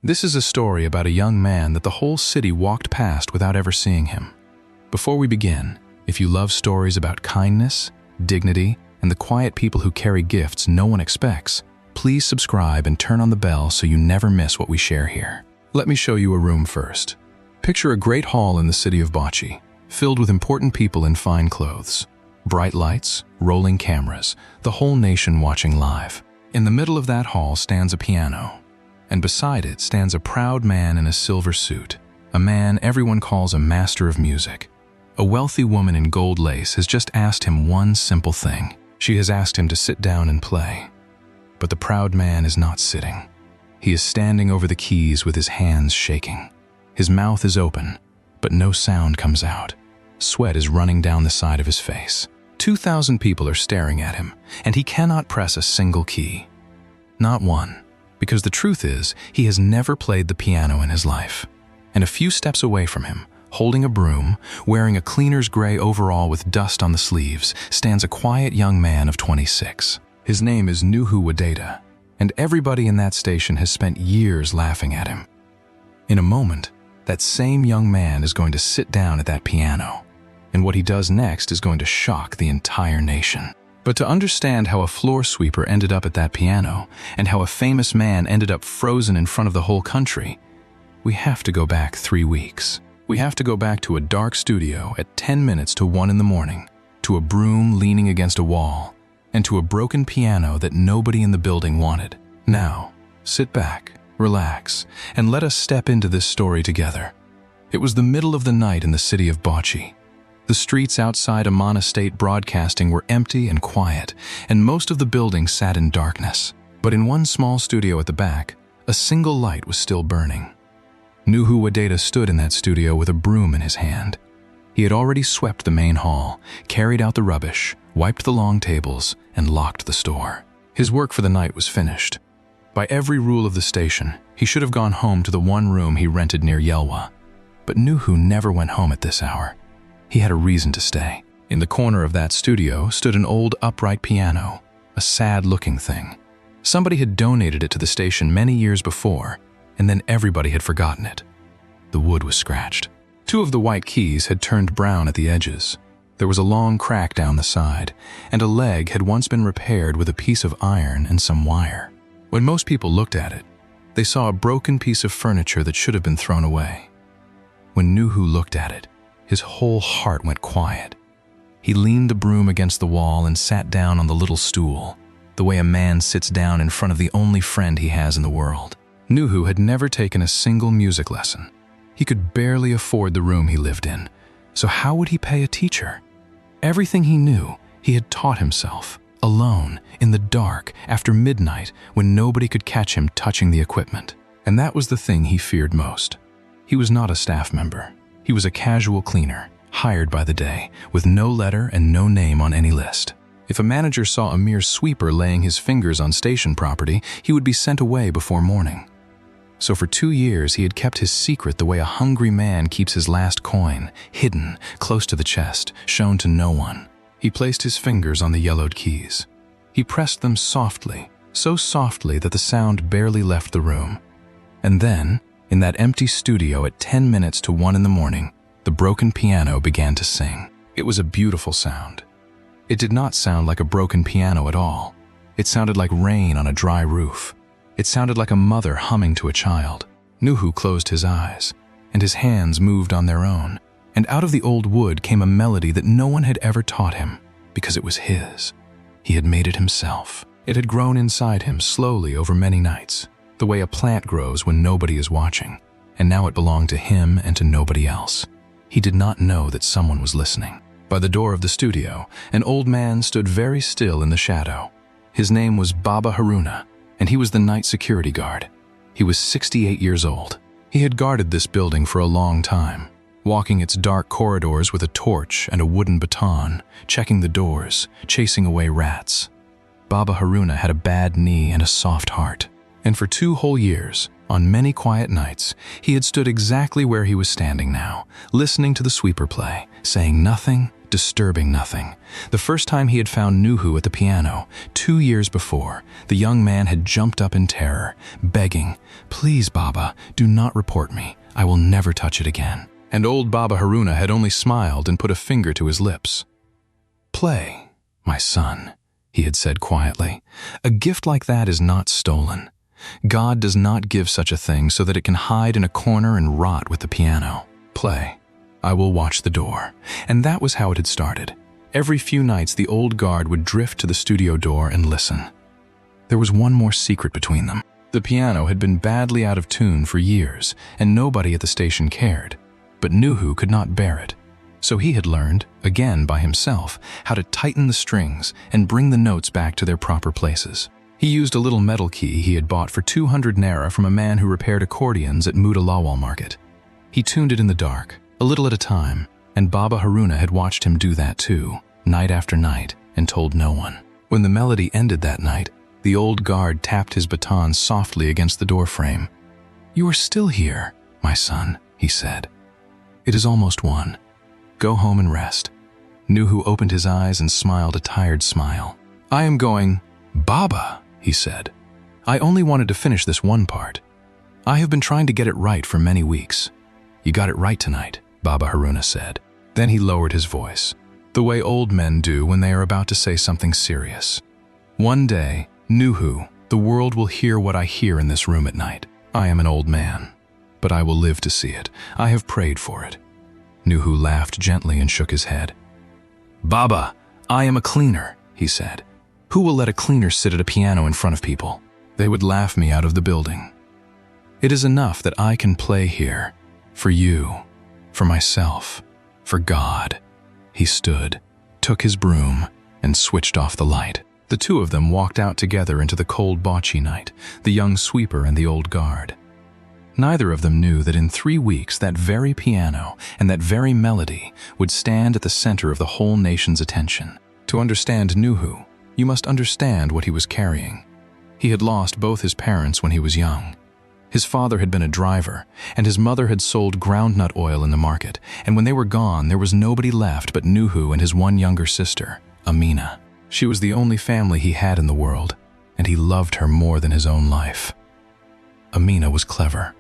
This is a story about a young man that the whole city walked past without ever seeing him. Before we begin, if you love stories about kindness, dignity, and the quiet people who carry gifts no one expects, please subscribe and turn on the bell so you never miss what we share here. Let me show you a room first. Picture a great hall in the city of Bauchi, filled with important people in fine clothes. Bright lights, rolling cameras, the whole nation watching live. In the middle of that hall stands a piano, and beside it stands a proud man in a silver suit, a man everyone calls a master of music. A wealthy woman in gold lace has just asked him one simple thing. She has asked him to sit down and play. But the proud man is not sitting. He is standing over the keys with his hands shaking. His mouth is open, but no sound comes out. Sweat is running down the side of his face. 2,000 people are staring at him, and he cannot press a single key. Not one, because the truth is, he has never played the piano in his life. And a few steps away from him, holding a broom, wearing a cleaner's gray overall with dust on the sleeves, stands a quiet young man of 26. His name is Nuhu Wadata, and everybody in that station has spent years laughing at him. In a moment, that same young man is going to sit down at that piano, and what he does next is going to shock the entire nation. But to understand how a floor sweeper ended up at that piano, and how a famous man ended up frozen in front of the whole country, we have to go back 3 weeks. We have to go back to a dark studio at 10 minutes to 1 in the morning, to a broom leaning against a wall, and to a broken piano that nobody in the building wanted. Now, sit back, relax, and let us step into this story together. It was the middle of the night in the city of Bauchi. The streets outside Amana State Broadcasting were empty and quiet, and most of the building sat in darkness. But in one small studio at the back, a single light was still burning. Nuhu Wadata stood in that studio with a broom in his hand. He had already swept the main hall, carried out the rubbish, wiped the long tables, and locked the store. His work for the night was finished. By every rule of the station, he should have gone home to the one room he rented near Yelwa. But Nuhu never went home at this hour. He had a reason to stay. In the corner of that studio stood an old upright piano, a sad-looking thing. Somebody had donated it to the station many years before, and then everybody had forgotten it. The wood was scratched. 2 of the white keys had turned brown at the edges. There was a long crack down the side, and a leg had once been repaired with a piece of iron and some wire. When most people looked at it, they saw a broken piece of furniture that should have been thrown away. When Nuhu looked at it, his whole heart went quiet. He leaned the broom against the wall and sat down on the little stool, the way a man sits down in front of the only friend he has in the world. Nuhu had never taken a single music lesson. He could barely afford the room he lived in, so how would he pay a teacher? Everything he knew, he had taught himself, alone, in the dark, after midnight, when nobody could catch him touching the equipment. And that was the thing he feared most. He was not a staff member. He was a casual cleaner, hired by the day, with no letter and no name on any list. If a manager saw a mere sweeper laying his fingers on station property, he would be sent away before morning. So for 2 years he had kept his secret the way a hungry man keeps his last coin, hidden, close to the chest, shown to no one. He placed his fingers on the yellowed keys. He pressed them softly, so softly that the sound barely left the room. And then, in that empty studio at 10 minutes to 1 in the morning, the broken piano began to sing. It was a beautiful sound. It did not sound like a broken piano at all. It sounded like rain on a dry roof. It sounded like a mother humming to a child. Nuhu closed his eyes, and his hands moved on their own, and out of the old wood came a melody that no one had ever taught him, because it was his. He had made it himself. It had grown inside him slowly over many nights, the way a plant grows when nobody is watching, and now it belonged to him and to nobody else. He did not know that someone was listening. By the door of the studio, an old man stood very still in the shadow. His name was Baba Haruna, and he was the night security guard. He was 68 years old. He had guarded this building for a long time, walking its dark corridors with a torch and a wooden baton, checking the doors, chasing away rats. Baba Haruna had a bad knee and a soft heart, and for 2 whole years, on many quiet nights, he had stood exactly where he was standing now, listening to the sweeper play, saying nothing, disturbing nothing. The first time he had found Nuhu at the piano, 2 years before, the young man had jumped up in terror, begging, "Please, Baba, do not report me. I will never touch it again." And old Baba Haruna had only smiled and put a finger to his lips. "Play, my son," he had said quietly. "A gift like that is not stolen. God does not give such a thing so that it can hide in a corner and rot with the piano. Play. I will watch the door." And that was how it had started. Every few nights the old guard would drift to the studio door and listen. There was one more secret between them. The piano had been badly out of tune for years, and nobody at the station cared. But Nuhu could not bear it. So he had learned, again by himself, how to tighten the strings and bring the notes back to their proper places. He used a little metal key he had bought for 200 naira from a man who repaired accordions at Muda Lawal market. He tuned it in the dark, a little at a time, and Baba Haruna had watched him do that too, night after night, and told no one. When the melody ended that night, the old guard tapped his baton softly against the doorframe. "You are still here, my son," he said. "It is almost 1. Go home and rest." Nuhu opened his eyes and smiled a tired smile. "I am going." "Baba," he said, "I only wanted to finish this one part. I have been trying to get it right for many weeks." "You got it right tonight," Baba Haruna said. Then he lowered his voice, the way old men do when they are about to say something serious. "One day, Nuhu, the world will hear what I hear in this room at night. I am an old man, but I will live to see it. I have prayed for it." Nuhu laughed gently and shook his head. "Baba, I am a cleaner," he said. "Who will let a cleaner sit at a piano in front of people? They would laugh me out of the building. It is enough that I can play here, for you, for myself, for God." He stood, took his broom, and switched off the light. The two of them walked out together into the cold Bauchi night, the young sweeper and the old guard. Neither of them knew that in 3 weeks that very piano and that very melody would stand at the center of the whole nation's attention. To understand Nuhu, you must understand what he was carrying. He had lost both his parents when he was young. His father had been a driver, and his mother had sold groundnut oil in the market, and when they were gone, there was nobody left but Nuhu and his one younger sister, Amina. She was the only family he had in the world, and he loved her more than his own life. Amina was clever.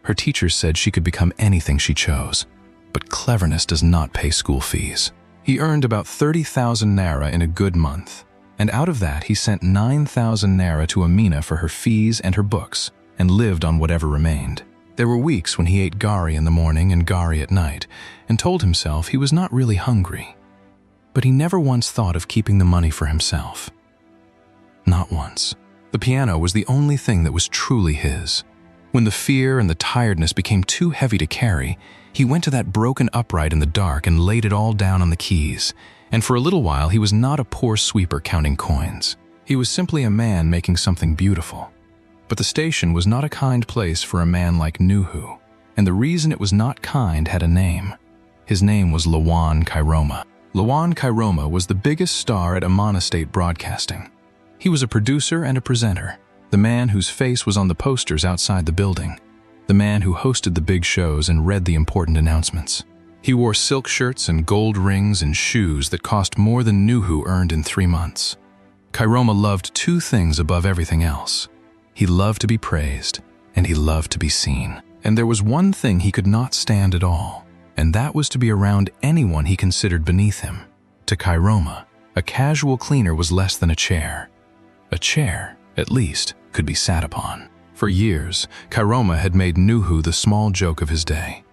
Her teachers said she could become anything she chose, but cleverness does not pay school fees. He earned about 30,000 naira in a good month, and out of that he sent 9,000 naira to Amina for her fees and her books, and lived on whatever remained. There were weeks when he ate gari in the morning and gari at night, and told himself he was not really hungry. But he never once thought of keeping the money for himself. Not once. The piano was the only thing that was truly his. When the fear and the tiredness became too heavy to carry, he went to that broken upright in the dark and laid it all down on the keys, and for a little while he was not a poor sweeper counting coins. He was simply a man making something beautiful. But the station was not a kind place for a man like Nuhu, and the reason it was not kind had a name. His name was Lawan Kairoma. Lawan Kairoma was the biggest star at Amana State Broadcasting. He was a producer and a presenter, the man whose face was on the posters outside the building, the man who hosted the big shows and read the important announcements. He wore silk shirts and gold rings and shoes that cost more than Nuhu earned in 3 months. Kairoma loved 2 things above everything else. He loved to be praised, and he loved to be seen. And there was one thing he could not stand at all, and that was to be around anyone he considered beneath him. To Kairoma, a casual cleaner was less than a chair. A chair, at least, could be sat upon. For years, Kairoma had made Nuhu the small joke of his day.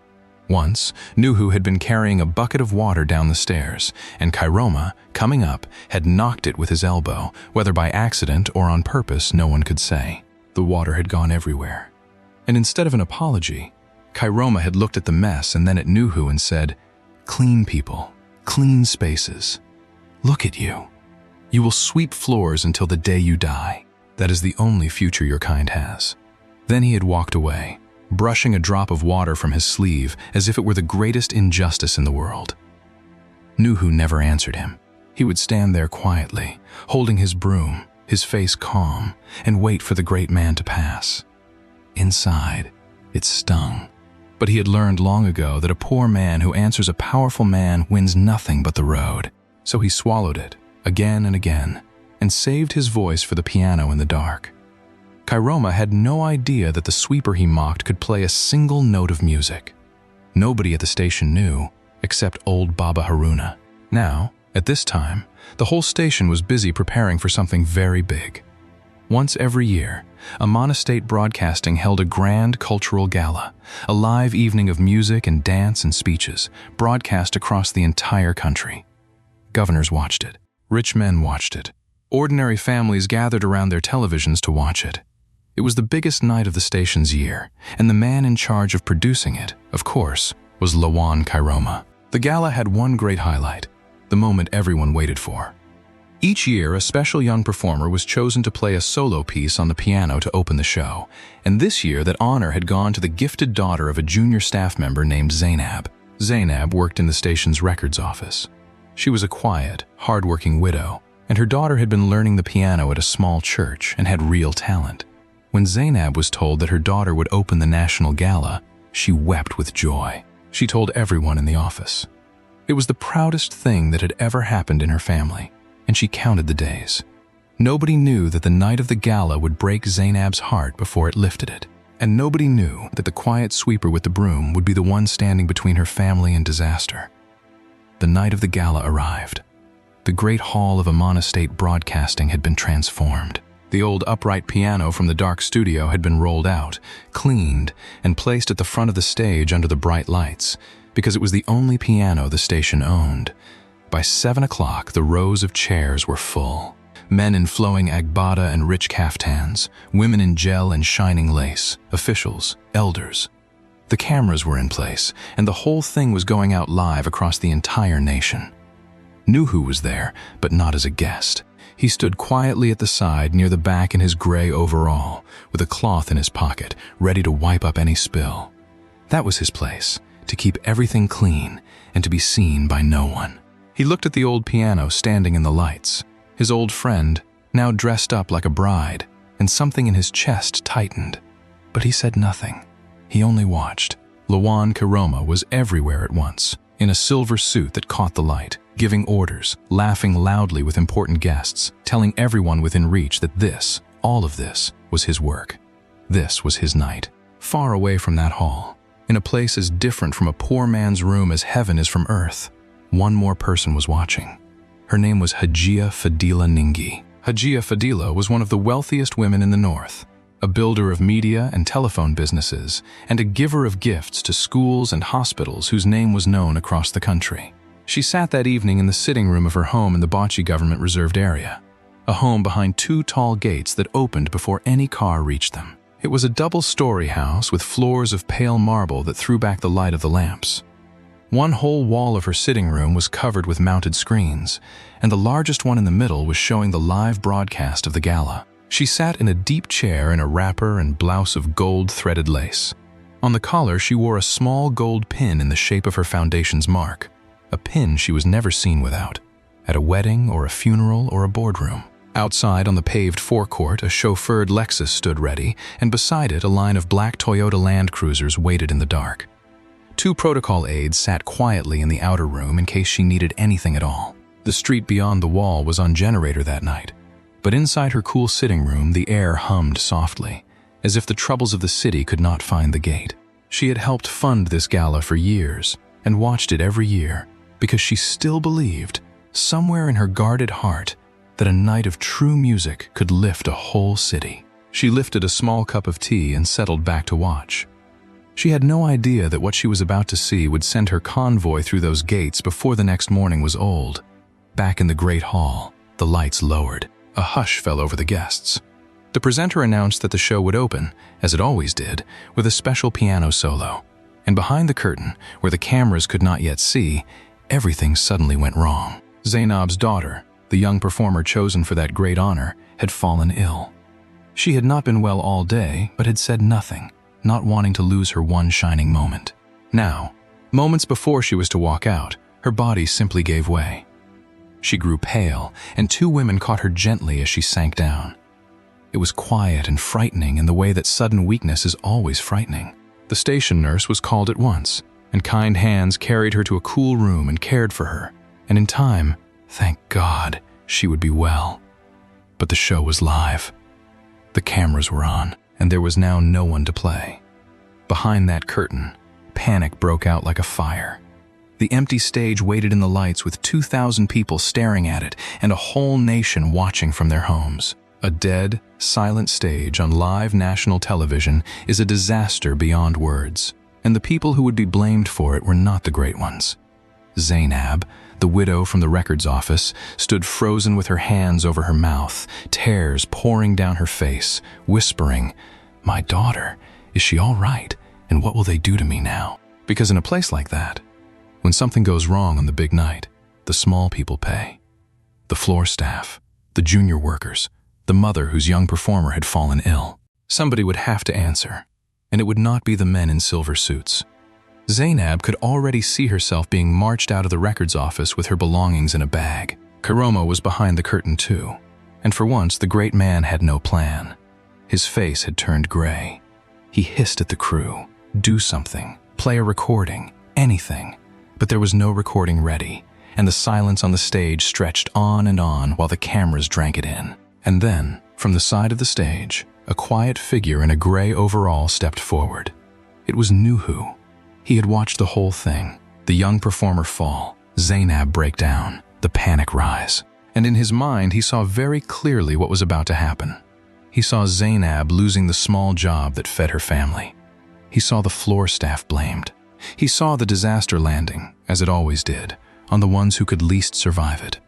Once, Nuhu had been carrying a bucket of water down the stairs, and Kairoma, coming up, had knocked it with his elbow, whether by accident or on purpose, no one could say. The water had gone everywhere. And instead of an apology, Kairoma had looked at the mess and then at Nuhu and said, "Clean people, clean spaces. Look at you. You will sweep floors until the day you die. That is the only future your kind has." Then he had walked away, brushing a drop of water from his sleeve as if it were the greatest injustice in the world. Nuhu never answered him. He would stand there quietly, holding his broom, his face calm, and wait for the great man to pass. Inside, it stung, But he had learned long ago that a poor man who answers a powerful man wins nothing but the road. So he swallowed it, again and again, and saved his voice for the piano in the dark. Kairoma had no idea that the sweeper he mocked could play a single note of music. Nobody at the station knew, except old Baba Haruna. Now, at this time, the whole station was busy preparing for something very big. Once every year, Amana State Broadcasting held a grand cultural gala, a live evening of music and dance and speeches, broadcast across the entire country. Governors watched it. Rich men watched it. Ordinary families gathered around their televisions to watch it. It was the biggest night of the station's year, and the man in charge of producing it, of course, was Lawan Kairoma. The gala had one great highlight, the moment everyone waited for. Each year, a special young performer was chosen to play a solo piece on the piano to open the show, and this year that honor had gone to the gifted daughter of a junior staff member named Zainab. Zainab worked in the station's records office. She was a quiet, hard-working widow, and her daughter had been learning the piano at a small church and had real talent. When Zainab was told that her daughter would open the national gala, she wept with joy. She told everyone in the office. It was the proudest thing that had ever happened in her family, and she counted the days. Nobody knew that the night of the gala would break Zainab's heart before it lifted it, and nobody knew that the quiet sweeper with the broom would be the one standing between her family and disaster. The night of the gala arrived. The great hall of Amana State Broadcasting had been transformed. The old upright piano from the dark studio had been rolled out, cleaned, and placed at the front of the stage under the bright lights, because it was the only piano the station owned. By 7 o'clock, the rows of chairs were full. Men in flowing agbada and rich kaftans, women in gel and shining lace, officials, elders. The cameras were in place, and the whole thing was going out live across the entire nation. Nuhu was there, but not as a guest. He stood quietly at the side near the back in his gray overall, with a cloth in his pocket, ready to wipe up any spill. That was his place, to keep everything clean and to be seen by no one. He looked at the old piano standing in the lights, his old friend, now dressed up like a bride, and something in his chest tightened. But he said nothing. He only watched. Lawan Kairoma was everywhere at once, in a silver suit that caught the light, giving orders, laughing loudly with important guests, telling everyone within reach that this, all of this, was his work. This was his night. Far away from that hall, in a place as different from a poor man's room as heaven is from earth, one more person was watching. Her name was Hajia Fadila Ningi. Hajia Fadila was one of the wealthiest women in the north, a builder of media and telephone businesses, and a giver of gifts to schools and hospitals whose name was known across the country. She sat that evening in the sitting room of her home in the Bauchi government-reserved area, a home behind 2 tall gates that opened before any car reached them. It was a double-story house with floors of pale marble that threw back the light of the lamps. One whole wall of her sitting room was covered with mounted screens, and the largest one in the middle was showing the live broadcast of the gala. She sat in a deep chair in a wrapper and blouse of gold-threaded lace. On the collar, she wore a small gold pin in the shape of her foundation's mark, a pin she was never seen without, at a wedding or a funeral or a boardroom. Outside on the paved forecourt, a chauffeured Lexus stood ready, and beside it a line of black Toyota Land Cruisers waited in the dark. 2 protocol aides sat quietly in the outer room in case she needed anything at all. The street beyond the wall was on generator that night, but inside her cool sitting room the air hummed softly, as if the troubles of the city could not find the gate. She had helped fund this gala for years, and watched it every year, because she still believed, somewhere in her guarded heart, that a night of true music could lift a whole city. She lifted a small cup of tea and settled back to watch. She had no idea that what she was about to see would send her convoy through those gates before the next morning was old. Back in the great hall, the lights lowered. A hush fell over the guests. The presenter announced that the show would open, as it always did, with a special piano solo. And behind the curtain, where the cameras could not yet see, everything suddenly went wrong. Zainab's daughter, the young performer chosen for that great honor, had fallen ill. She had not been well all day, but had said nothing, not wanting to lose her one shining moment. Now, moments before she was to walk out, her body simply gave way. She grew pale, and 2 women caught her gently as she sank down. It was quiet and frightening in the way that sudden weakness is always frightening. The station nurse was called at once, and kind hands carried her to a cool room and cared for her, and in time, thank God, she would be well. But the show was live. The cameras were on, and there was now no one to play. Behind that curtain, panic broke out like a fire. The empty stage waited in the lights with 2,000 people staring at it and a whole nation watching from their homes. A dead, silent stage on live national television is a disaster beyond words, and the people who would be blamed for it were not the great ones. Zainab, the widow from the records office, stood frozen with her hands over her mouth, tears pouring down her face, whispering, "My daughter, is she all right? And what will they do to me now?" Because in a place like that, when something goes wrong on the big night, the small people pay. The floor staff, the junior workers, the mother whose young performer had fallen ill. Somebody would have to answer, and it would not be the men in silver suits. Zainab could already see herself being marched out of the records office with her belongings in a bag. Karoma was behind the curtain too, and for once the great man had no plan. His face had turned gray. He hissed at the crew, "Do something, play a recording, anything." But there was no recording ready, and the silence on the stage stretched on and on while the cameras drank it in. And then, from the side of the stage, a quiet figure in a gray overall stepped forward. It was Nuhu. He had watched the whole thing, the young performer fall, Zainab break down, the panic rise. And in his mind, he saw very clearly what was about to happen. He saw Zainab losing the small job that fed her family. He saw the floor staff blamed. He saw the disaster landing, as it always did, on the ones who could least survive it.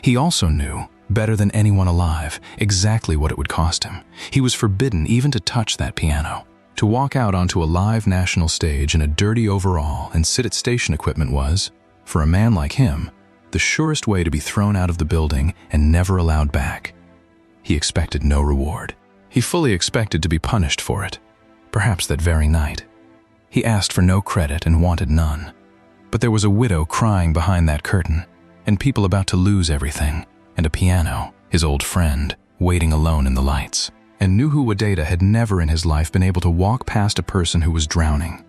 He also knew, better than anyone alive, exactly what it would cost him. He was forbidden even to touch that piano. To walk out onto a live national stage in a dirty overall and sit at station equipment was, for a man like him, the surest way to be thrown out of the building and never allowed back. He expected no reward. He fully expected to be punished for it, perhaps that very night. He asked for no credit and wanted none. But there was a widow crying behind that curtain, and people about to lose everything, and a piano, his old friend, waiting alone in the lights. And Nuhu Wadata had never in his life been able to walk past a person who was drowning.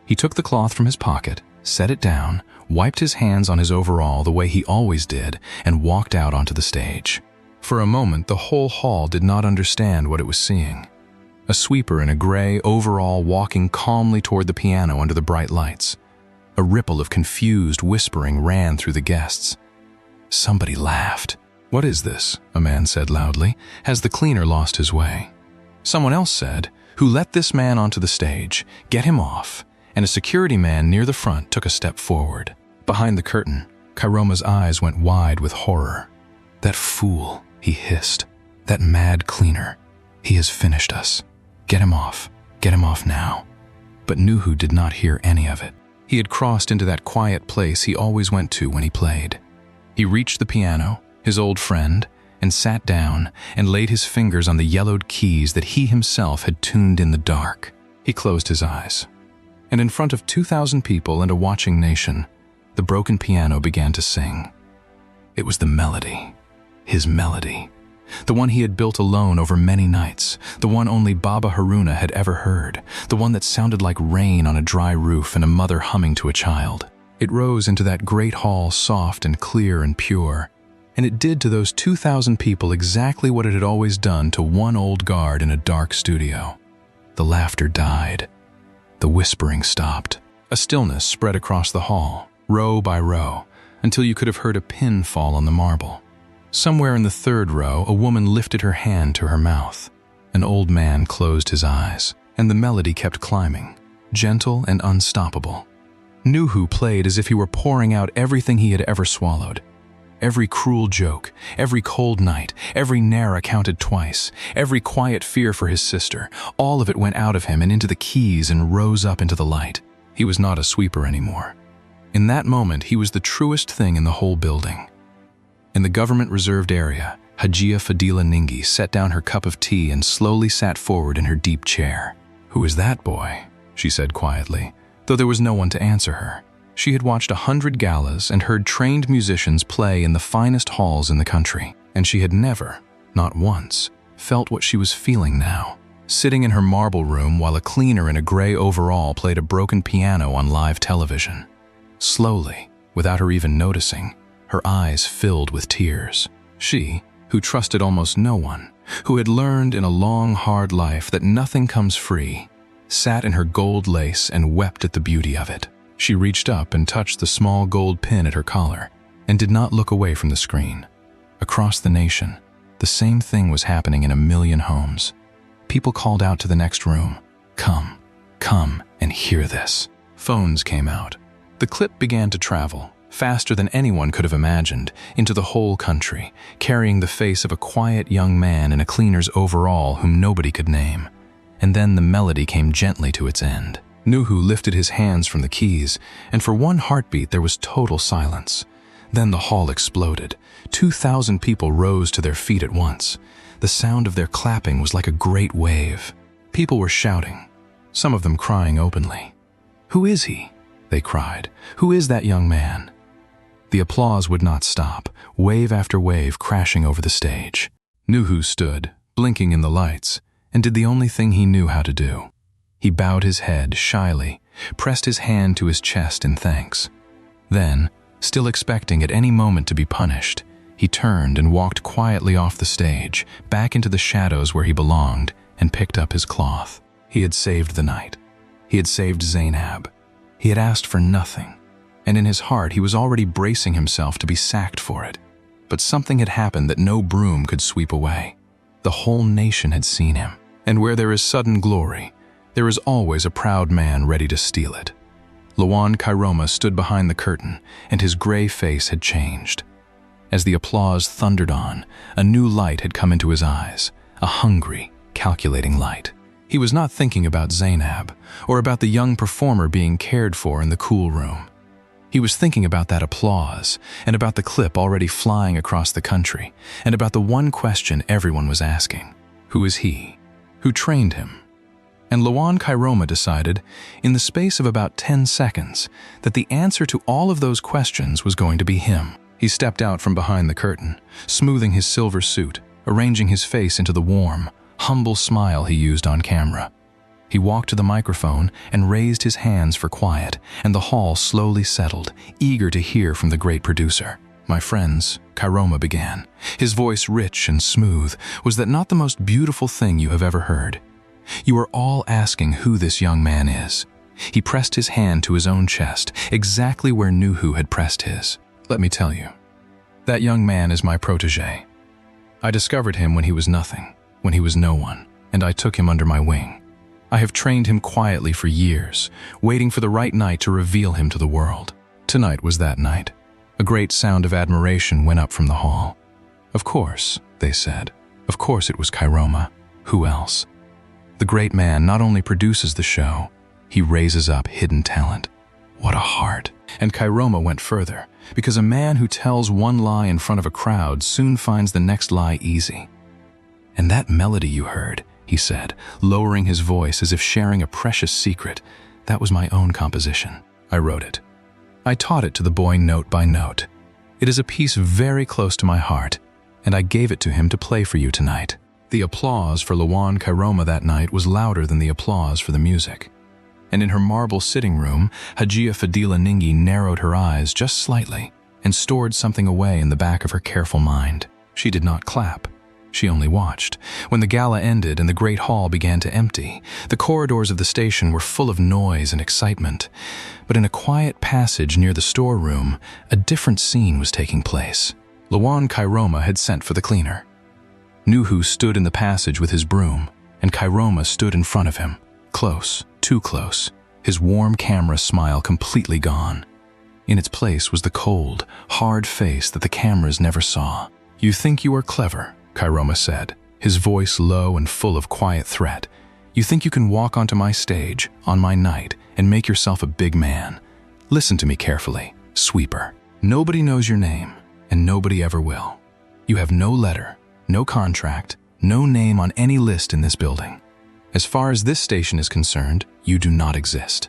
He took the cloth from his pocket, set it down, wiped his hands on his overall the way he always did, and walked out onto the stage. For a moment, the whole hall did not understand what it was seeing. A sweeper in a gray overall walking calmly toward the piano under the bright lights. A ripple of confused whispering ran through the guests. Somebody laughed. "What is this?" a man said loudly. "Has the cleaner lost his way?" Someone else said, "Who let this man onto the stage? Get him off." And a security man near the front took a step forward. Behind the curtain, Karoma's eyes went wide with horror. "That fool," he hissed. "That mad cleaner. He has finished us. Get him off. Get him off now." But Nuhu did not hear any of it. He had crossed into that quiet place he always went to when he played. He reached the piano, his old friend, and sat down and laid his fingers on the yellowed keys that he himself had tuned in the dark. He closed his eyes. And in front of 2,000 people and a watching nation, the broken piano began to sing. It was the melody, his melody. The one he had built alone over many nights, the one only Baba Haruna had ever heard, the one that sounded like rain on a dry roof and a mother humming to a child. It rose into that great hall soft and clear and pure, and it did to those 2,000 people exactly what it had always done to one old guard in a dark studio. The laughter died. The whispering stopped. A stillness spread across the hall, row by row, until you could have heard a pin fall on the marble. Somewhere in the third row, a woman lifted her hand to her mouth. An old man closed his eyes, and the melody kept climbing, gentle and unstoppable. Nuhu played as if he were pouring out everything he had ever swallowed. Every cruel joke, every cold night, every Nara counted twice, every quiet fear for his sister, all of it went out of him and into the keys and rose up into the light. He was not a sweeper anymore. In that moment, he was the truest thing in the whole building. In the government-reserved area, Hajia Fadila Ningi set down her cup of tea and slowly sat forward in her deep chair. "Who is that boy?" she said quietly, though there was no one to answer her. She had watched 100 galas and heard trained musicians play in the finest halls in the country, and she had never, not once, felt what she was feeling now. sitting in her marble room while a cleaner in a gray overall played a broken piano on live television. Slowly, without her even noticing, her eyes filled with tears. She, who trusted almost no one, who had learned in a long, hard life that nothing comes free, sat in her gold lace and wept at the beauty of it. She reached up and touched the small gold pin at her collar and did not look away from the screen. Across the nation, the same thing was happening in a million homes. People called out to the next room, "Come, come and hear this." Phones came out. The clip began to travel, faster than anyone could have imagined, into the whole country, carrying the face of a quiet young man in a cleaner's overall whom nobody could name. And then the melody came gently to its end. Nuhu lifted his hands from the keys, and for one heartbeat there was total silence. Then the hall exploded. 2,000 people rose to their feet at once. The sound of their clapping was like a great wave. People were shouting, some of them crying openly. "Who is he?" they cried. "Who is that young man?" The applause would not stop, wave after wave crashing over the stage. Nuhu stood, blinking in the lights, and did the only thing he knew how to do. He bowed his head shyly, pressed his hand to his chest in thanks. Then, still expecting at any moment to be punished, he turned and walked quietly off the stage, back into the shadows where he belonged, and picked up his cloth. He had saved the night. He had saved Zainab. He had asked for nothing, and in his heart he was already bracing himself to be sacked for it. But something had happened that no broom could sweep away. The whole nation had seen him, and where there is sudden glory, there is always a proud man ready to steal it. Lawan Kairoma stood behind the curtain, and his gray face had changed. As the applause thundered on, a new light had come into his eyes, a hungry, calculating light. He was not thinking about Zainab, or about the young performer being cared for in the cool room. He was thinking about that applause, and about the clip already flying across the country, and about the one question everyone was asking. Who is he? Who trained him? And Lawan Kairoma decided, in the space of about 10 seconds, that the answer to all of those questions was going to be him. He stepped out from behind the curtain, smoothing his silver suit, arranging his face into the warm, humble smile he used on camera. He walked to the microphone and raised his hands for quiet, and the hall slowly settled, eager to hear from the great producer. "My friends," Kairoma began, his voice rich and smooth, "was that not the most beautiful thing you have ever heard? You are all asking who this young man is." He pressed his hand to his own chest, exactly where Nuhu had pressed his. "Let me tell you, that young man is my protege. I discovered him when he was nothing, when he was no one, and I took him under my wing. I have trained him quietly for years, waiting for the right night to reveal him to the world. Tonight was that night." A great sound of admiration went up from the hall. "Of course," they said. "Of course it was Kairoma. Who else?" The great man not only produces the show, he raises up hidden talent. What a heart. And Kairoma went further, because a man who tells one lie in front of a crowd soon finds the next lie easy. "And that melody you heard," he said, lowering his voice as if sharing a precious secret, "that was my own composition. I wrote it. I taught it to the boy note by note. It is a piece very close to my heart, and I gave it to him to play for you tonight." The applause for Lawan Kairoma that night was louder than the applause for the music. And in her marble sitting room, Hajia Fadila Ningi narrowed her eyes just slightly and stored something away in the back of her careful mind. She did not clap. She only watched. When the gala ended and the great hall began to empty, the corridors of the station were full of noise and excitement. But in a quiet passage near the storeroom, a different scene was taking place. Lawan Kairoma had sent for the cleaner. Nuhu stood in the passage with his broom, and Kairoma stood in front of him, close, too close, his warm camera smile completely gone. In its place was the cold, hard face that the cameras never saw. "You think you are clever," Kairoma said, his voice low and full of quiet threat. "You think you can walk onto my stage, on my night, and make yourself a big man. Listen to me carefully, sweeper. Nobody knows your name, and nobody ever will. You have no letter, no contract, no name on any list in this building. As far as this station is concerned, you do not exist."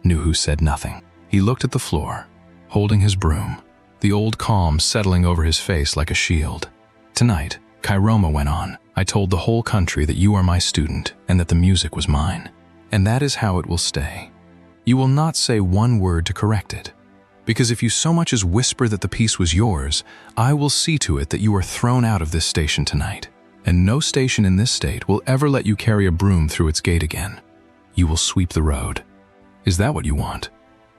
Nuhu said nothing. He looked at the floor, holding his broom, the old calm settling over his face like a shield. "Tonight," Kairoma went on, I told the whole country that you are my student and that the music was mine. And that is how it will stay. You will not say one word to correct it. Because if you so much as whisper that the piece was yours, I will see to it that you are thrown out of this station tonight. And no station in this state will ever let you carry a broom through its gate again. You will sweep the road. Is that what you want?"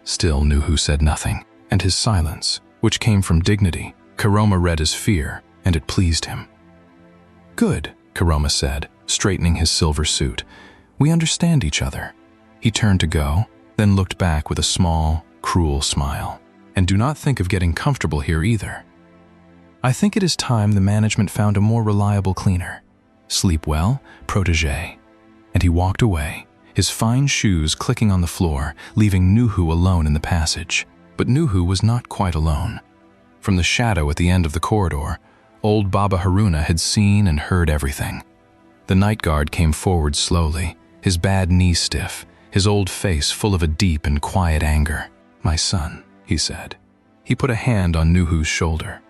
Still, Nuhu said nothing, and his silence, which came from dignity, Karoma read as fear, and it pleased him. "Good," Karoma said, straightening his silver suit. "We understand each other." He turned to go, then looked back with a small, cruel smile. "And do not think of getting comfortable here either. I think it is time the management found a more reliable cleaner. Sleep well, protégé." And he walked away, his fine shoes clicking on the floor, leaving Nuhu alone in the passage. But Nuhu was not quite alone. From the shadow at the end of the corridor, old Baba Haruna had seen and heard everything. The night guard came forward slowly, his bad knee stiff, his old face full of a deep and quiet anger. "My son," he said. He put a hand on Nuhu's shoulder.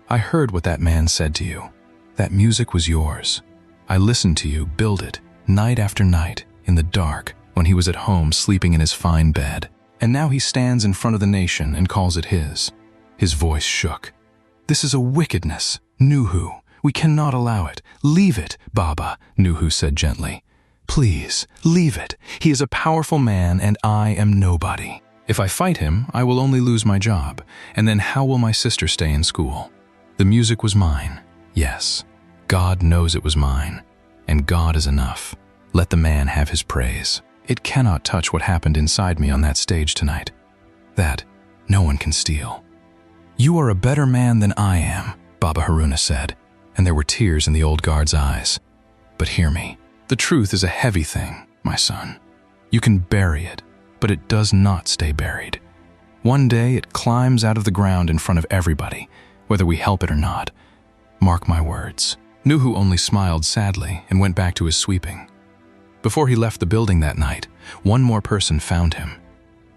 "I heard what that man said to you. That music was yours. I listened to you build it, night after night, in the dark, when he was at home sleeping in his fine bed. And now he stands in front of the nation and calls it his." His voice shook. "This is a wickedness. Nuhu, we cannot allow it. Leave it, Baba," Nuhu said gently. "Please, leave it. He is a powerful man and I am nobody. If I fight him, I will only lose my job, and then how will my sister stay in school? The music was mine. Yes, God knows it was mine, and God is enough. Let the man have his praise. It cannot touch what happened inside me on that stage tonight. That no one can steal." "You are a better man than I am," Baba Haruna said, and there were tears in the old guard's eyes. "But hear me. The truth is a heavy thing, my son. You can bury it, but it does not stay buried. One day it climbs out of the ground in front of everybody, whether we help it or not. Mark my words." Nuhu only smiled sadly and went back to his sweeping. Before he left the building that night, one more person found him.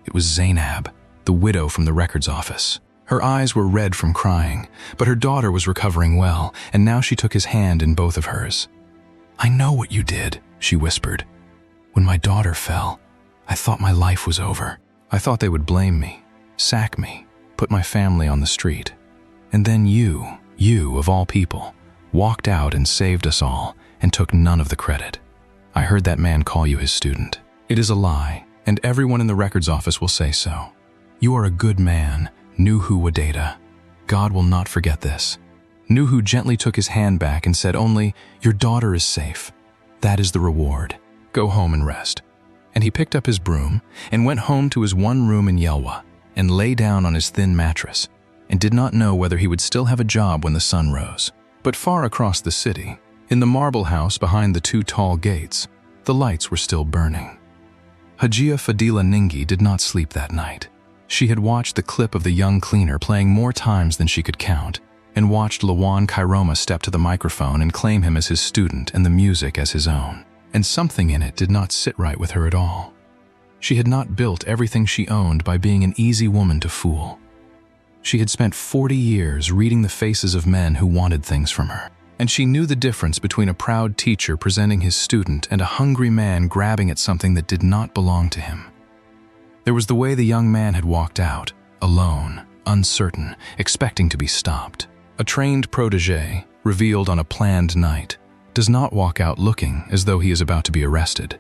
It was Zainab, the widow from the records office. Her eyes were red from crying, but her daughter was recovering well, and now she took his hand in both of hers. "I know what you did," she whispered. "When my daughter fell, I thought my life was over. I thought they would blame me, sack me, put my family on the street. And then you of all people, walked out and saved us all and took none of the credit. I heard that man call you his student. It is a lie, and everyone in the records office will say so. You are a good man, Nuhu Wadata. God will not forget this." Nuhu gently took his hand back and said only, "Your daughter is safe. That is the reward. Go home and rest." And he picked up his broom and went home to his one room in Yelwa and lay down on his thin mattress and did not know whether he would still have a job when the sun rose. But far across the city, in the marble house behind the two tall gates, the lights were still burning. Hajia Fadila Ningi did not sleep that night. She had watched the clip of the young cleaner playing more times than she could count, and watched Lawan Kairoma step to the microphone and claim him as his student and the music as his own. And something in it did not sit right with her at all. She had not built everything she owned by being an easy woman to fool. She had spent 40 years reading the faces of men who wanted things from her, and she knew the difference between a proud teacher presenting his student and a hungry man grabbing at something that did not belong to him. There was the way the young man had walked out, alone, uncertain, expecting to be stopped. A trained protégé, revealed on a planned night, does not walk out looking as though he is about to be arrested.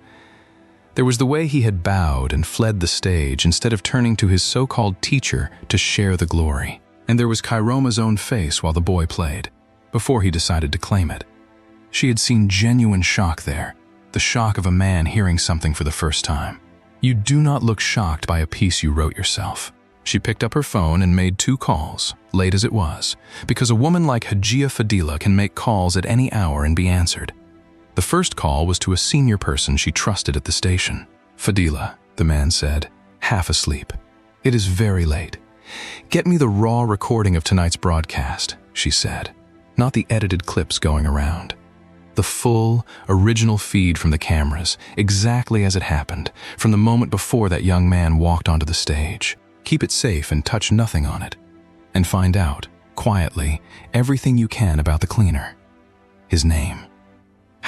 There was the way he had bowed and fled the stage instead of turning to his so-called teacher to share the glory. And there was Kairoma's own face while the boy played, before he decided to claim it. She had seen genuine shock there, the shock of a man hearing something for the first time. You do not look shocked by a piece you wrote yourself. She picked up her phone and made 2 calls, late as it was, because a woman like Hajia Fadila can make calls at any hour and be answered. The first call was to a senior person she trusted at the station. "Fadila," the man said, half asleep. "It is very late. Get me the raw recording of tonight's broadcast," she said, not the edited clips going around. The full, original feed from the cameras, exactly as it happened, from the moment before that young man walked onto the stage. Keep it safe and touch nothing on it. And find out, quietly, everything you can about the cleaner. His name,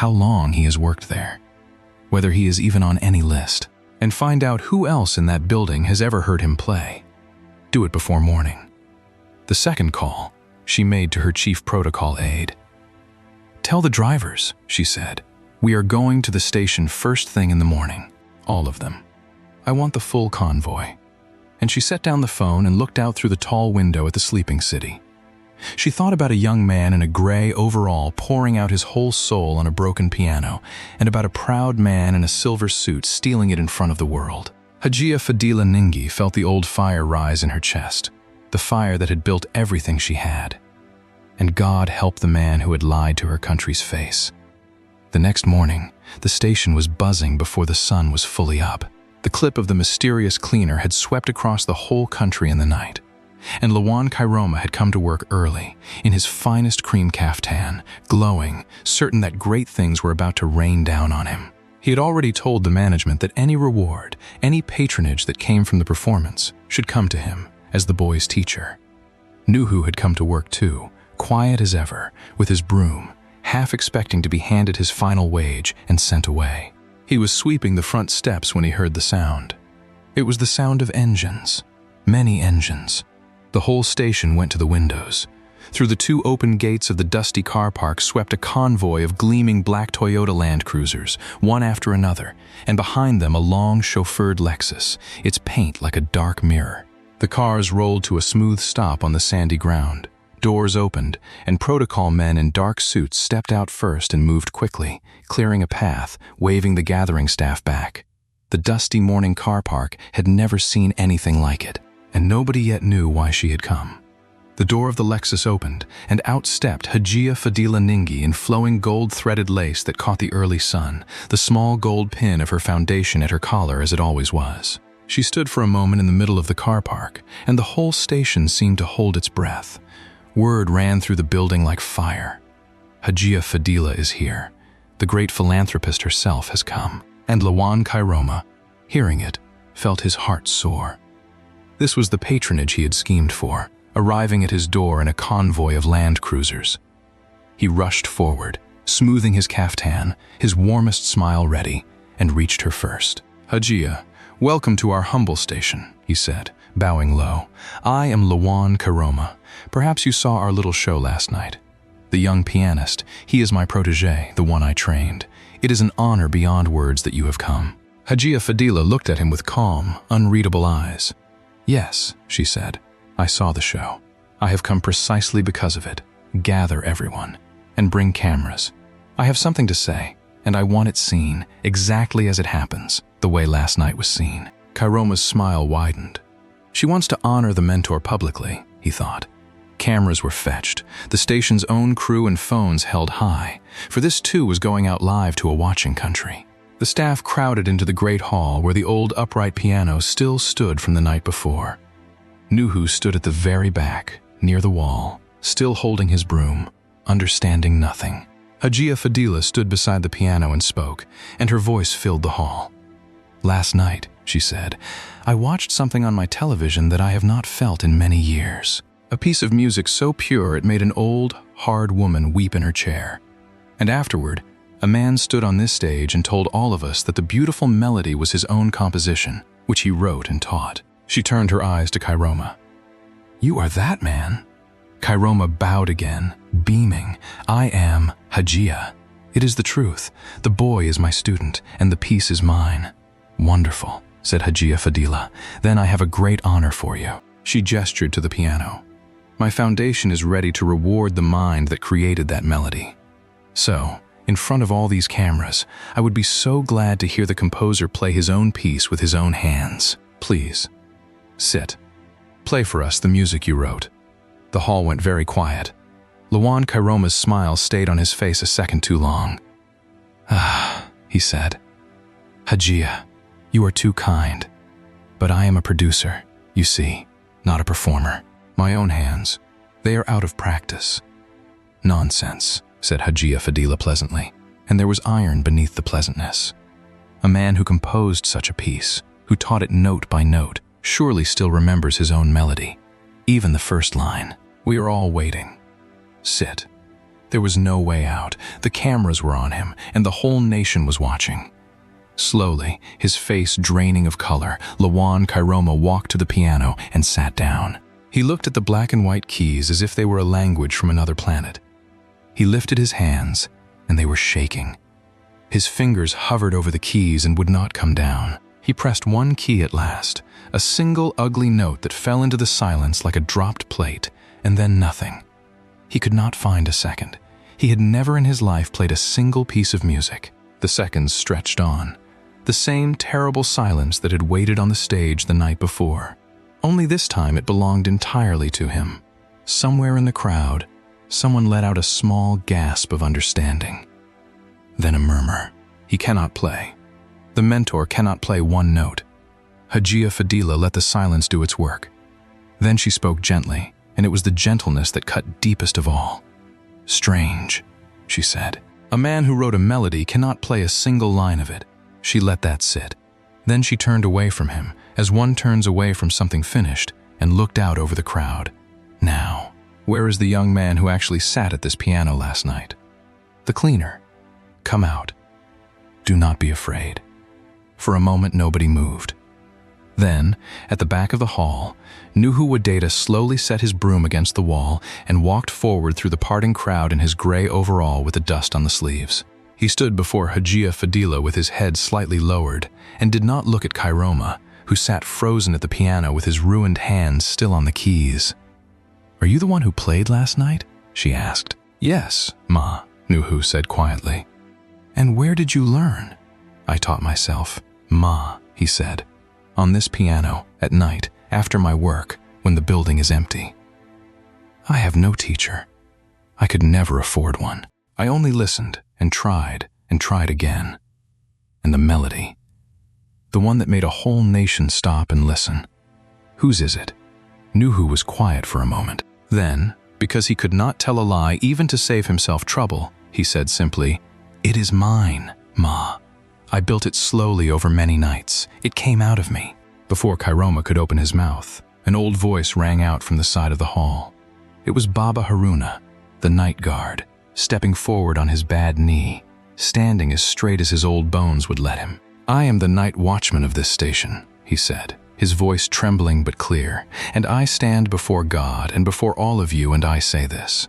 how long he has worked there, whether he is even on any list, and find out who else in that building has ever heard him play. Do it before morning. The second call she made to her chief protocol aide. "Tell the drivers," she said, "we are going to the station first thing in the morning, all of them. I want the full convoy." And she set down the phone and looked out through the tall window at the sleeping city. She thought about a young man in a gray overall pouring out his whole soul on a broken piano, and about a proud man in a silver suit stealing it in front of the world. Hajia Fadila Ningi felt the old fire rise in her chest, the fire that had built everything she had. And God help the man who had lied to her country's face. The next morning, the station was buzzing before the sun was fully up. The clip of the mysterious cleaner had swept across the whole country in the night. And Lawan Kairoma had come to work early, in his finest cream caftan, glowing, certain that great things were about to rain down on him. He had already told the management that any reward, any patronage that came from the performance, should come to him, as the boy's teacher. Nuhu had come to work too, quiet as ever, with his broom, half expecting to be handed his final wage and sent away. He was sweeping the front steps when he heard the sound. It was the sound of engines, many engines. The whole station went to the windows. Through the two open gates of the dusty car park swept a convoy of gleaming black Toyota Land Cruisers, one after another, and behind them a long chauffeured Lexus, its paint like a dark mirror. The cars rolled to a smooth stop on the sandy ground. Doors opened, and protocol men in dark suits stepped out first and moved quickly, clearing a path, waving the gathering staff back. The dusty morning car park had never seen anything like it, and nobody yet knew why she had come. The door of the Lexus opened, and out stepped Hajia Fadila Ningi in flowing gold-threaded lace that caught the early sun, the small gold pin of her foundation at her collar as it always was. She stood for a moment in the middle of the car park, and the whole station seemed to hold its breath. Word ran through the building like fire. Hajia Fadila is here. The great philanthropist herself has come. And Lawan Kairoma, hearing it, felt his heart soar. This was the patronage he had schemed for, arriving at his door in a convoy of land cruisers. He rushed forward, smoothing his caftan, his warmest smile ready, and reached her first. "Hajia, welcome to our humble station," he said, bowing low. "I am Lawan Kairoma. Perhaps you saw our little show last night. The young pianist, he is my protégé, the one I trained. It is an honor beyond words that you have come." Hajia Fadila looked at him with calm, unreadable eyes. "Yes," she said, "I saw the show. I have come precisely because of it. Gather everyone, and bring cameras. I have something to say, and I want it seen, exactly as it happens, the way last night was seen." Kairoma's smile widened. She wants to honor the mentor publicly, he thought. Cameras were fetched, the station's own crew and phones held high, for this too was going out live to a watching country. The staff crowded into the great hall where the old upright piano still stood from the night before. Nuhu stood at the very back, near the wall, still holding his broom, understanding nothing. Hajia Fadila stood beside the piano and spoke, and her voice filled the hall. "Last night," she said, "I watched something on my television that I have not felt in many years. A piece of music so pure it made an old, hard woman weep in her chair. And afterward, a man stood on this stage and told all of us that the beautiful melody was his own composition, which he wrote and taught." She turned her eyes to Kairoma. "You are that man?" Kairoma bowed again, beaming. "I am Hajia. It is the truth. The boy is my student, and the piece is mine." "Wonderful," said Hajia Fadila. "Then I have a great honor for you." She gestured to the piano. "My foundation is ready to reward the mind that created that melody. So, in front of all these cameras, I would be so glad to hear the composer play his own piece with his own hands. Please, sit. Play for us the music you wrote." The hall went very quiet. Lawan Kairoma's smile stayed on his face a second too long. "Ah," he said. "Hajia, you are too kind. But I am a producer, you see, not a performer. My own hands, they are out of practice." "Nonsense," said Hajia Fadila pleasantly, and there was iron beneath the pleasantness. A man who composed such a piece, who taught it note by note, surely still remembers his own melody, even the first line. "We are all waiting. Sit." There was no way out. The cameras were on him, and the whole nation was watching. Slowly, his face draining of color, Lawan Kairoma walked to the piano and sat down. He looked at the black and white keys as if they were a language from another planet. He lifted his hands, and they were shaking. His fingers hovered over the keys and would not come down. He pressed one key at last, a single ugly note that fell into the silence like a dropped plate, and then nothing. He could not find a second. He had never in his life played a single piece of music. The seconds stretched on. The same terrible silence that had waited on the stage the night before. Only this time it belonged entirely to him. Somewhere in the crowd, someone let out a small gasp of understanding. Then a murmur. He cannot play. The mentor cannot play one note. Hajia Fadila let the silence do its work. Then she spoke gently, and it was the gentleness that cut deepest of all. "Strange," she said. "A man who wrote a melody cannot play a single line of it." She let that sit. Then she turned away from him, as one turns away from something finished, and looked out over the crowd. "Now, where is the young man who actually sat at this piano last night? The cleaner. Come out. Do not be afraid." For a moment nobody moved. Then, at the back of the hall, Nuhu Wadata slowly set his broom against the wall and walked forward through the parting crowd in his gray overall with the dust on the sleeves. He stood before Hajia Fadila with his head slightly lowered and did not look at Kairoma, who sat frozen at the piano with his ruined hands still on the keys. "Are you the one who played last night?" she asked. "Yes, Ma," Nuhu said quietly. "And where did you learn?" "I taught myself." "Ma," he said, "on this piano, at night, after my work, when the building is empty." "I have no teacher. I could never afford one. I only listened and tried again. And the melody, the one that made a whole nation stop and listen. Whose is it?" Nuhu was quiet for a moment. Then, because he could not tell a lie even to save himself trouble, he said simply, "It is mine, Ma. I built it slowly over many nights. It came out of me." Before Kairoma could open his mouth, an old voice rang out from the side of the hall. It was Baba Haruna, the night guard, stepping forward on his bad knee, standing as straight as his old bones would let him. "I am the night watchman of this station," he said, his voice trembling but clear, "and I stand before God and before all of you and I say this.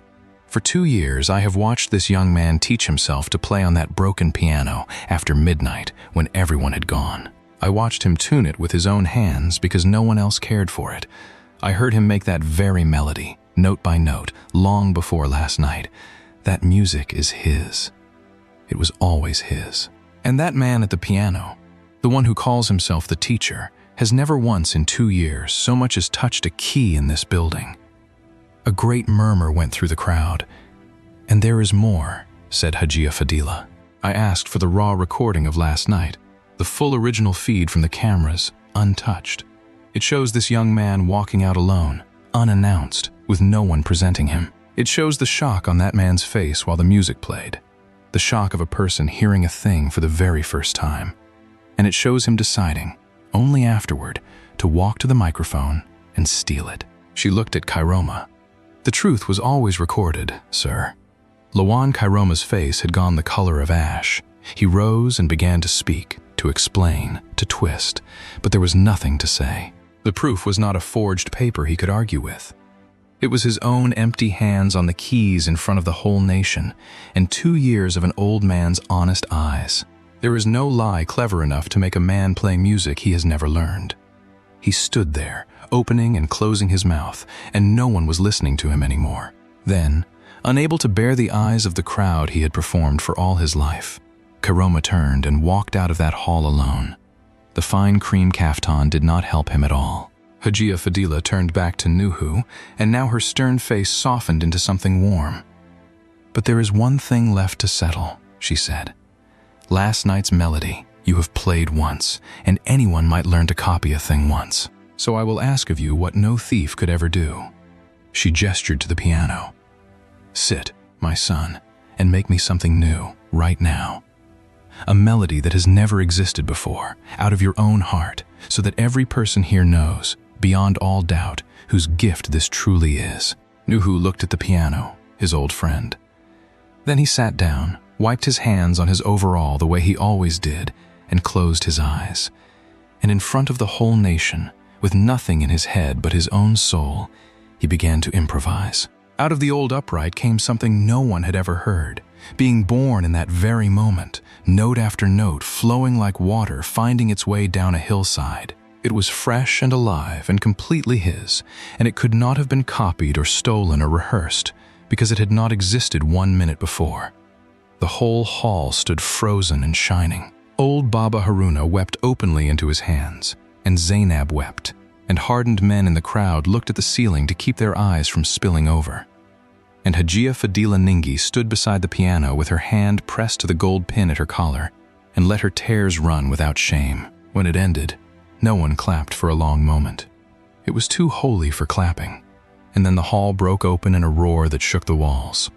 For 2 years I have watched this young man teach himself to play on that broken piano after midnight when everyone had gone. I watched him tune it with his own hands because no one else cared for it. I heard him make that very melody, note by note, long before last night. That music is his. It was always his. And that man at the piano, the one who calls himself the teacher, has never once in 2 years so much as touched a key in this building." A great murmur went through the crowd. "And there is more," said Hajia Fadila. "I asked for the raw recording of last night, the full original feed from the cameras, untouched. It shows this young man walking out alone, unannounced, with no one presenting him. It shows the shock on that man's face while the music played, the shock of a person hearing a thing for the very first time. And it shows him deciding, only afterward, to walk to the microphone and steal it." She looked at Kairoma. "The truth was always recorded, sir." Lawan Kairoma's face had gone the color of ash. He rose and began to speak, to explain, to twist, but there was nothing to say. The proof was not a forged paper he could argue with. It was his own empty hands on the keys in front of the whole nation, and 2 years of an old man's honest eyes. There is no lie clever enough to make a man play music he has never learned. He stood there, opening and closing his mouth, and no one was listening to him anymore. Then, unable to bear the eyes of the crowd he had performed for all his life, Kairoma turned and walked out of that hall alone. The fine cream kaftan did not help him at all. Hajia Fadila turned back to Nuhu, and now her stern face softened into something warm. "But there is one thing left to settle," she said. "Last night's melody you have played once, and anyone might learn to copy a thing once. So I will ask of you what no thief could ever do." She gestured to the piano. "Sit, my son, and make me something new, right now. A melody that has never existed before, out of your own heart, so that every person here knows, beyond all doubt, whose gift this truly is." Nuhu looked at the piano, his old friend. Then he sat down, wiped his hands on his overall the way he always did, and closed his eyes. And in front of the whole nation, with nothing in his head but his own soul, he began to improvise. Out of the old upright came something no one had ever heard, being born in that very moment, note after note flowing like water finding its way down a hillside. It was fresh and alive and completely his, and it could not have been copied or stolen or rehearsed, because it had not existed 1 minute before. The whole hall stood frozen and shining. Old Baba Haruna wept openly into his hands, and Zainab wept, and hardened men in the crowd looked at the ceiling to keep their eyes from spilling over. And Hajia Fadila Ningi stood beside the piano with her hand pressed to the gold pin at her collar, and let her tears run without shame. When it ended, no one clapped for a long moment. It was too holy for clapping, and then the hall broke open in a roar that shook the walls.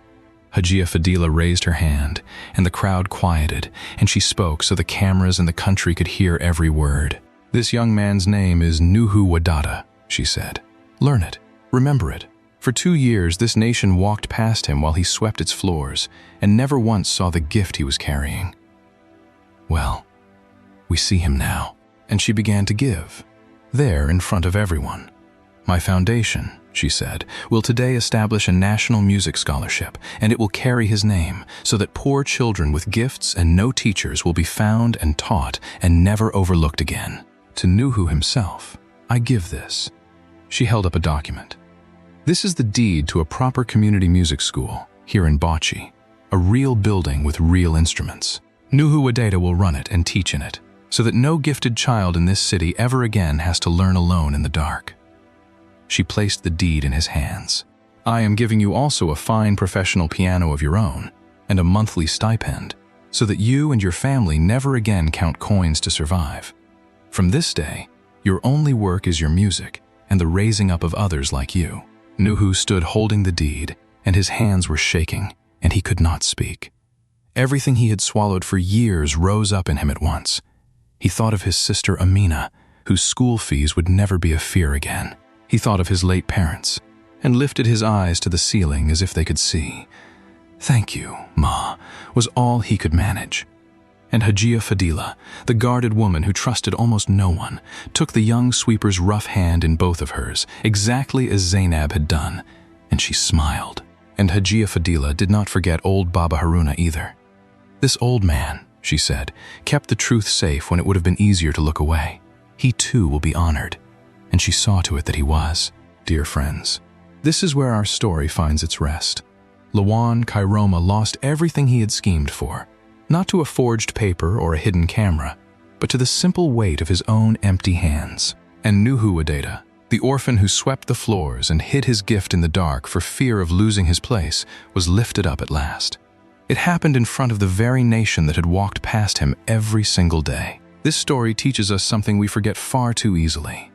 Hajia Fadila raised her hand, and the crowd quieted, and she spoke so the cameras in the country could hear every word. "This young man's name is Nuhu Wadata," she said. "Learn it. Remember it. For 2 years, this nation walked past him while he swept its floors, and never once saw the gift he was carrying. Well, we see him now." And she began to give, there in front of everyone. "My foundation," she said, "will today establish a national music scholarship, and it will carry his name, so that poor children with gifts and no teachers will be found and taught and never overlooked again. To Nuhu himself, I give this." She held up a document. "This is the deed to a proper community music school here in Bauchi, a real building with real instruments. Nuhu Wadata will run it and teach in it, so that no gifted child in this city ever again has to learn alone in the dark." She placed the deed in his hands. "I am giving you also a fine professional piano of your own and a monthly stipend, so that you and your family never again count coins to survive. From this day, your only work is your music and the raising up of others like you." Nuhu stood holding the deed, and his hands were shaking, and he could not speak. Everything he had swallowed for years rose up in him at once. He thought of his sister Amina, whose school fees would never be a fear again. He thought of his late parents, and lifted his eyes to the ceiling as if they could see. "Thank you, Ma," was all he could manage. And Hajia Fadila, the guarded woman who trusted almost no one, took the young sweeper's rough hand in both of hers, exactly as Zainab had done, and she smiled. And Hajia Fadila did not forget old Baba Haruna either. "This old man," she said, "kept the truth safe when it would have been easier to look away. He too will be honored." And she saw to it that he was. Dear friends, this is where our story finds its rest. Lawan Kairoma lost everything he had schemed for, not to a forged paper or a hidden camera, but to the simple weight of his own empty hands. And Nuhu Wadata, the orphan who swept the floors and hid his gift in the dark for fear of losing his place, was lifted up at last. It happened in front of the very nation that had walked past him every single day. This story teaches us something we forget far too easily.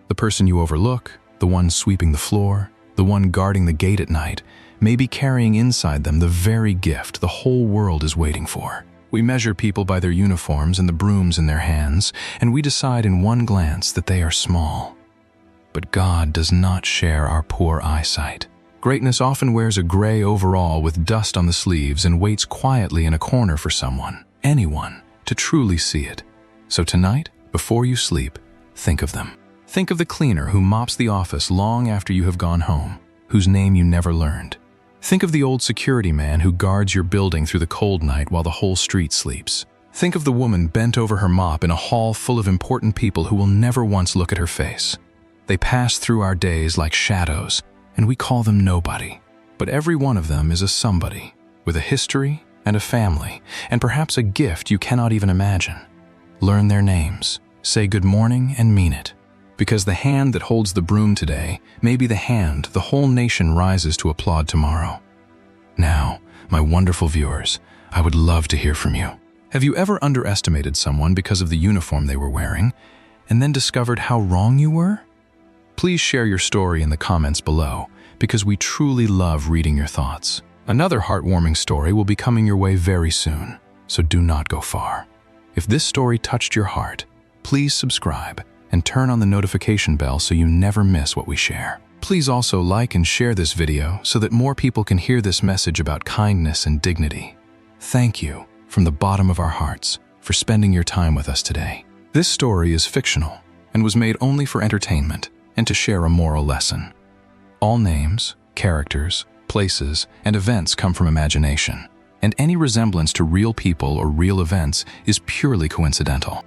The person you overlook, the one sweeping the floor, the one guarding the gate at night, may be carrying inside them the very gift the whole world is waiting for. We measure people by their uniforms and the brooms in their hands, and we decide in one glance that they are small. But God does not share our poor eyesight. Greatness often wears a gray overall with dust on the sleeves and waits quietly in a corner for someone, anyone, to truly see it. So tonight, before you sleep, think of them. Think of the cleaner who mops the office long after you have gone home, whose name you never learned. Think of the old security man who guards your building through the cold night while the whole street sleeps. Think of the woman bent over her mop in a hall full of important people who will never once look at her face. They pass through our days like shadows, and we call them nobody. But every one of them is a somebody, with a history and a family, and perhaps a gift you cannot even imagine. Learn their names, say good morning and mean it. Because the hand that holds the broom today may be the hand the whole nation rises to applaud tomorrow. Now, my wonderful viewers, I would love to hear from you. Have you ever underestimated someone because of the uniform they were wearing, and then discovered how wrong you were? Please share your story in the comments below, because we truly love reading your thoughts. Another heartwarming story will be coming your way very soon, so do not go far. If this story touched your heart, please subscribe and turn on the notification bell so you never miss what we share. Please also like and share this video so that more people can hear this message about kindness and dignity. Thank you from the bottom of our hearts for spending your time with us today. This story is fictional and was made only for entertainment and to share a moral lesson. All names, characters, places, and events come from imagination, and any resemblance to real people or real events is purely coincidental.